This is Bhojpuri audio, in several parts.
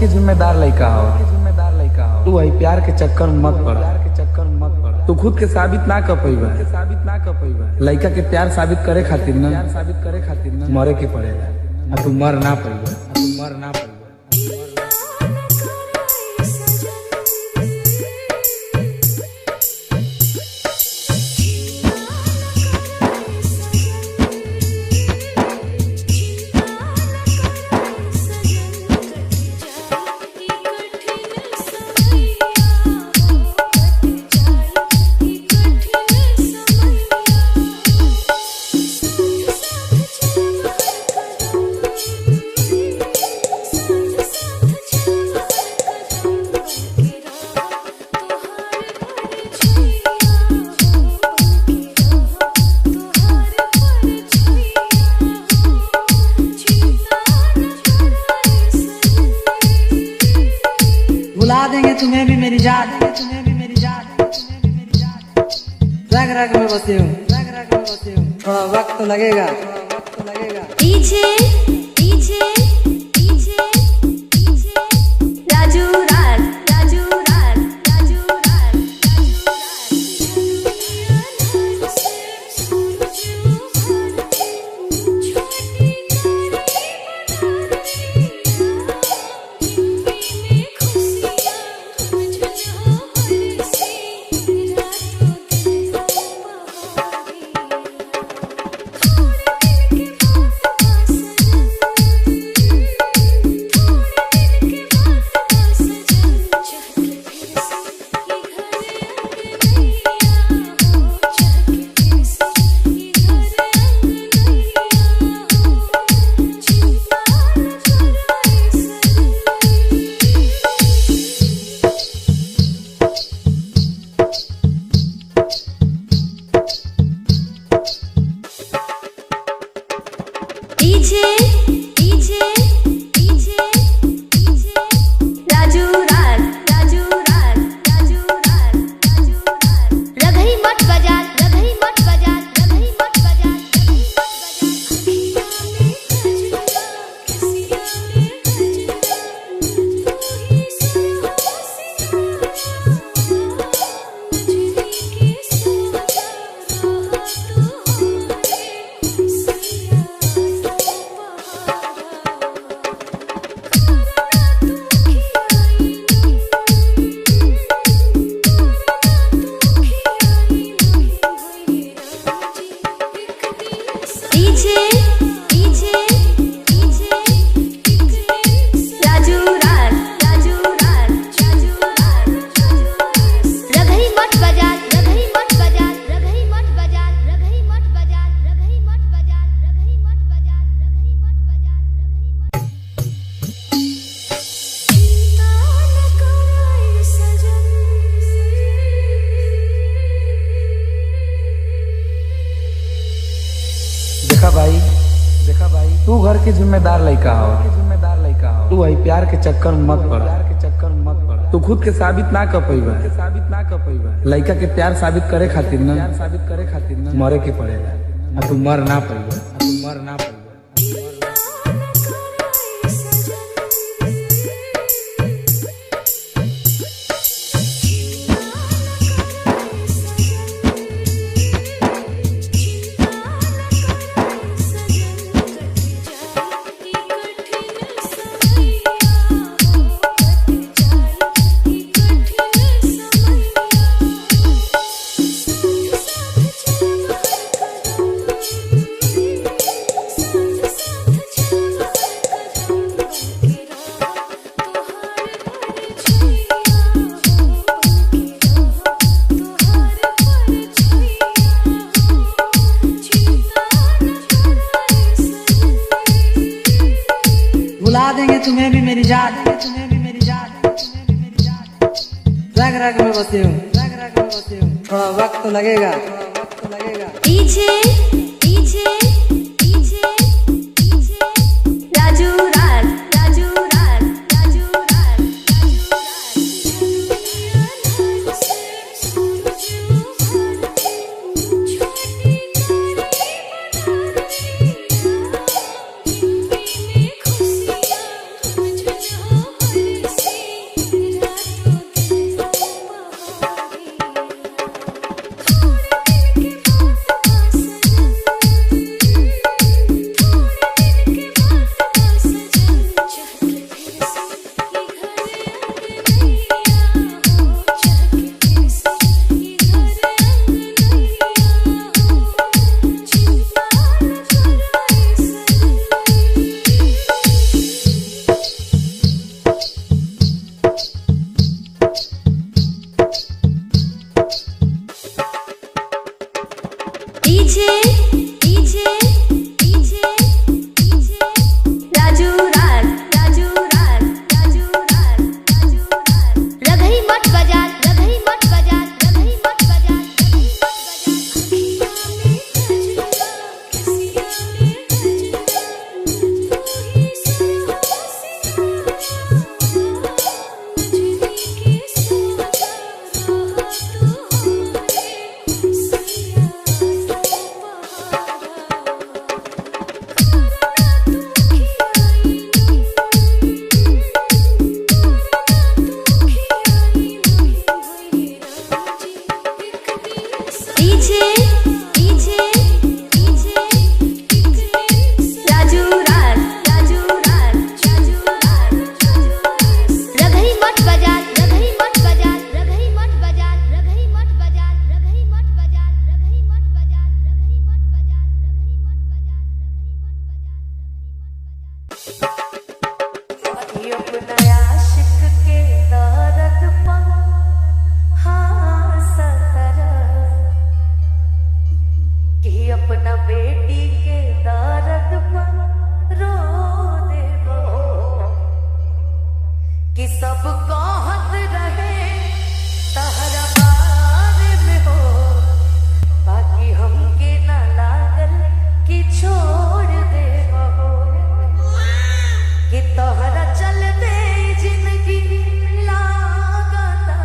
के जिम्मेदार लड़का हो। तू वही प्यार के चक्कर में मत पड़। तू खुद के साबित ना कर पैबा। लड़का के प्यार साबित करे खातिर ना मरे के पड़ेगा। तू मर ना पैबा। भुला देंगे तुम्हें भी मेरी जान, रग रग में बसे हूँ, थोड़ा वक्त तो लगेगा। पीछे राजू राज रघई मत बजा देखा भाई तू घर के जिम्मेदार लड़का हो। तू वही प्यार के चक्कर में मत पड़। तू खुद के साबित ना कर पैबा। लड़का के प्यार साबित करे खातिर ना मरे के पड़ेगा। तू मर ना पैबा। भुला देंगे तुम्हें भी मेरी जान, रग रग में बसे हूँ, थोड़ा वक्त तो लगेगा। पीछे राजू राज सब कहत रहे तहरा बारे में हो, बाकी हमके ना लागल कि छोड़ दे हो, कि तोहरा चल दे जिंदगी लागता,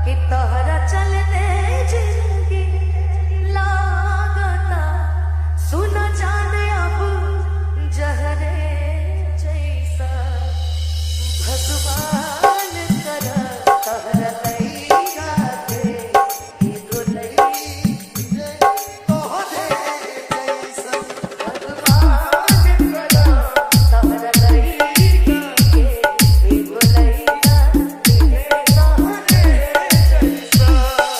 कि तोहरा चल दे जिंदगी लागता, सुना जाने अब जहरे जैसा भगवान करा तोहरा लइका के एगो लइका तोहरे जैसा भगवान करा तोहरा लइका के एगो लइका तोहरे जैसा।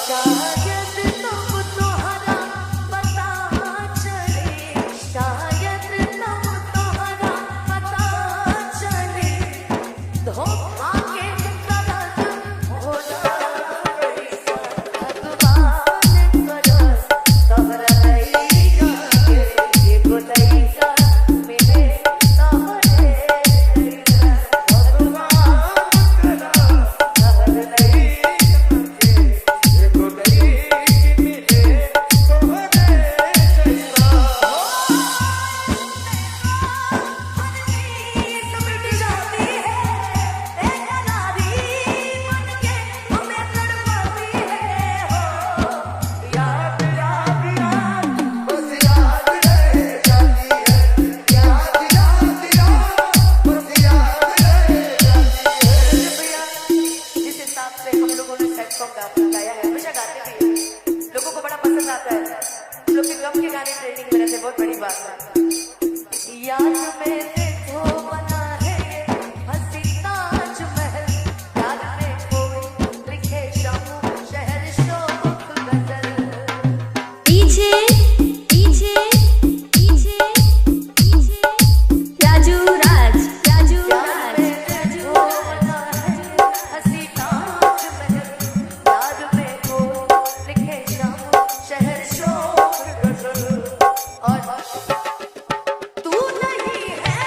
शायद तुम तोहरा पता चले, शायद तुम तोहरा पता चले, धोखा के तरह होला ऐसा भगवान करा तोहरा लइका के एगो लइका मिले तोहरे जैसा भगवान करा तोहरा लइका के एगो लइका मिले तोहरे जैसा। मिट जाती है एक नारी मन के हमें तड़पाती है हो, याद याद याद बस याद रह जाती है, याद याद याद बस याद रह जाती है। जिस हिसाब से हम लोगों ने सेट सॉन्ग गाया है, हमेशा गाते भी हैं, लोगों को बड़ा पसंद आता है, हम लोग के गम के गाने ट्रेंडिंग में रहते, बहुत बड़ी बात है। याद में देखो बना है ये हंसी ताजमहल, याद में कोई लिखे शामों शहर शोक गजल, पीछे पीछे पीछे पीछे राजू राज राजू याद राज में देखो बना है हंसी ताजमहल, याद में कोई लिखे शामों शहर शोक गजल, और तू नहीं है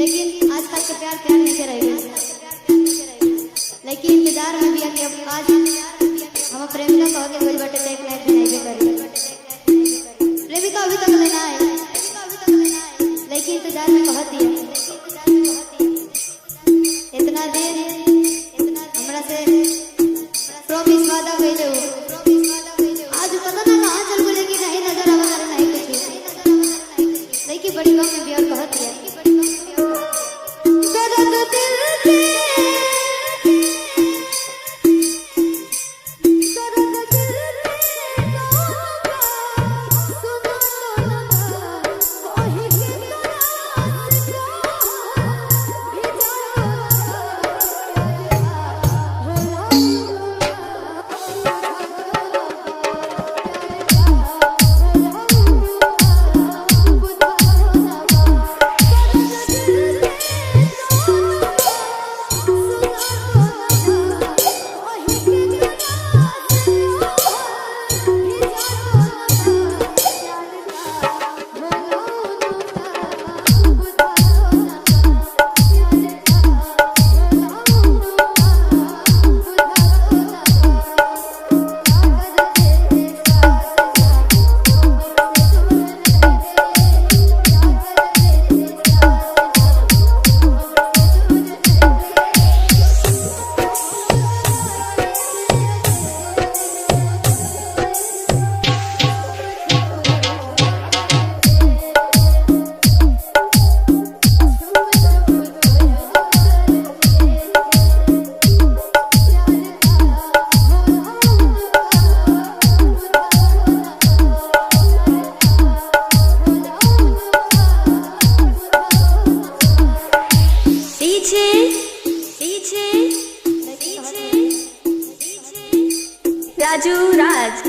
लेकिन आजकल के प्यार प्यार नहीं रह गए। लेकिन इंतजार में भी कि अब आज हम प्रेमिका कह के कोई बटे देख नहीं नहीं करी। प्रेमिका अभी तक लेना है, लेकिन इंतजार में कहती है इतना देर हमरा से प्रॉमिस वादा कइले हो, आज पता ना कहां चल गए कि नहीं नजर आवा नहीं कुछ। लेकिन बड़ी कम में भी और कहती है दर्द दिल के राजू राज